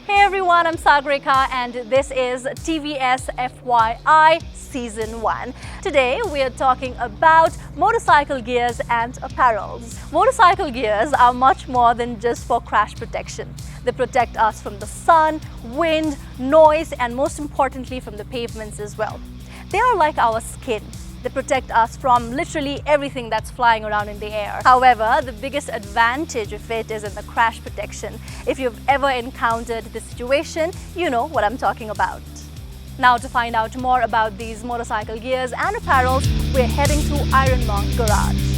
Hey everyone, I'm Sagarika and this is TVS FYI Season 1. Today we are talking about motorcycle gears and apparels. Motorcycle gears are much more than just for crash protection. They protect us from the sun, wind, noise and most importantly from the pavements as well. They are like our skin. They protect us from literally everything that's flying around in the air. However, the biggest advantage of it is in the crash protection. If you've ever encountered this situation, you know what I'm talking about. Now, to find out more about these motorcycle gears and apparels, we're heading to Iron Monk Garage.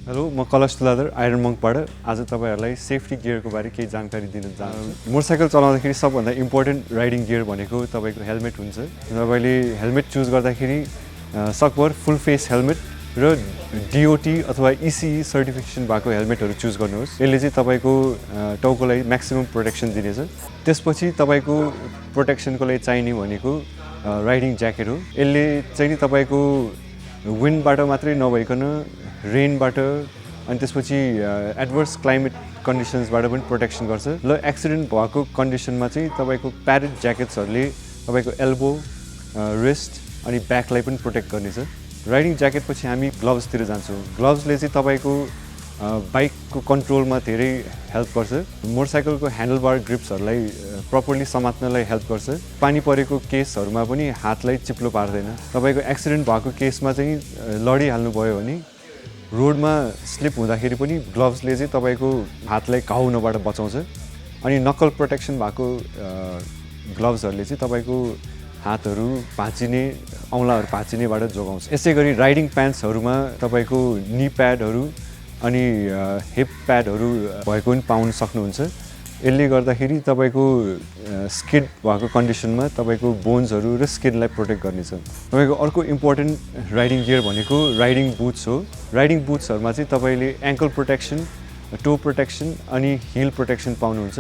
Hello, I'm Kalash Tuladhar, Iron Monk बाट आज तपाईहरुलाई safety गियरको बारे केही जानकारी दिन चाहन्छु। Motorcycle चलाउँदाखेरि सबभन्दा इम्पोर्टेन्ट राइडिङ गियर भनेको तपाईको हेलमेट हुन्छ। तपाईले हेलमेट चुज गर्दाखेरि सकभर फुल फेस हेलमेट र DOT अथवा ECE सर्टिफिकेसन भएको हेलमेटहरु चुज गर्नुहोस्। यसले चाहिँ तपाईको टाउकोलाई म्याक्सिमम प्रोटेक्सन दिनेछ। त्यसपछि तपाईको प्रोटेक्सनको लागि चाहिने भनेको राइडिङ ज्याकेट हो। यसले चाहिँ तपाईको विन्डबाट मात्रै नभइकन रेनबाट अनि त्यसपछि एडभर्स क्लाइमेट कन्डिसन्सबाट पनि प्रोटेक्सन गर्छ। ल एक्सिडेन्ट भएको कन्डिसनमा चाहिँ तपाईको प्याडेड ज्याकेट्सहरुले तपाईको एल्बो, रिस्ट अनि ब्याकलाई पनि प्रोटेक्ट गर्नेछ। राइडिङ ज्याकेट पछि हामी ग्लोभ्सतिर जान्छौँ। ग्लोभ्सले चाहिँ तपाईको बाइकको कन्ट्रोलमा धेरै हेल्प गर्छ। मोटरसाइकलको ह्यान्डलबार ग्रिप्सहरुलाई प्रपरली समात्नलाई हेल्प गर्छ। पानी परेको केसहरुमा पनि हातलाई चिप्लो पार्दैन। तपाईको एक्सिडेन्ट भएको केसमा चाहिँ लडिहाल्नु भयो भने रोडमा स्लिप हुँदाखेरि पनि ग्लोभ्सले चाहिँ तपाईको हातलाई घाउ हुनबाट बचाउँछ। अनि नक्कल प्रोटेक्सन भएको ग्लोभ्सहरुले चाहिँ तपाईको हातहरु भाँचिने, औँलाहरु भाँचिनेबाट जोगाउँछ। यसैगरी राइडिङ प्यान्ट्सहरुमा तपाईको नी प्याडहरु अनि हिप प्याडहरु भएको पनि पाउन सक्नुहुन्छ। यसले गर्दाखेरि तपाईको स्किड भएको कन्डिसनमा तपाईको बोन्सहरु र स्किनलाई प्रोटेक्ट गर्नेछ। तपाईको अर्को इम्पोर्टेन्ट राइडिङ गियर भनेको राइडिङ बुट्स हो। राइडिङ बुट्सहरुमा चाहिँ तपाईले एङ्कल प्रोटेक्सन, टो प्रोटेक्सन अनि हिल प्रोटेक्सन पाउनुहुन्छ।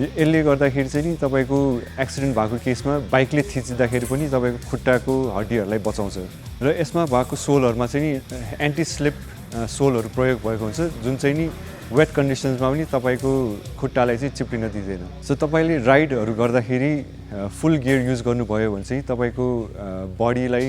यसले गर्दाखेरि चाहिँ तपाईको एक्सिडेन्ट भएको केसमा बाइकले थिचिँदाखेरि पनि तपाईको खुट्टाको हड्डीहरुलाई बचाउँछ। र यसमा भएको सोलहरुमा चाहिँ एन्टी स्लिप सोलहरु प्रयोग भएको हुन्छ, जुन चाहिँ नि वेट कन्डिसन्समा पनि तपाईको खुट्टालाई चाहिँ चिप्लिन दिँदैन। सो तपाईले राइडहरु गर्दाखेरि फुल गियर युज गर्नुभयो भने चाहिँ तपाईको बडीलाई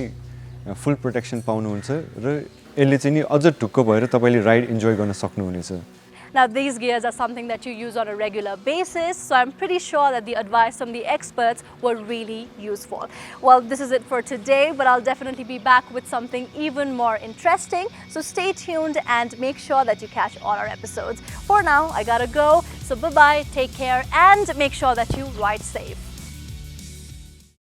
फुल प्रोटेक्सन पाउनुहुन्छ र यसले चाहिँ नि अझ ढुक्क भएर तपाईले राइड इन्जोय गर्न सक्नुहुनेछ। Now, these gears are something that you use on a regular basis, so I'm pretty sure that the advice from the experts were really useful. Well, this is it for today, but I'll definitely be back with something even more interesting. So stay tuned and make sure that you catch all our episodes. For now, I gotta go. So bye-bye, take care, and make sure that you ride safe.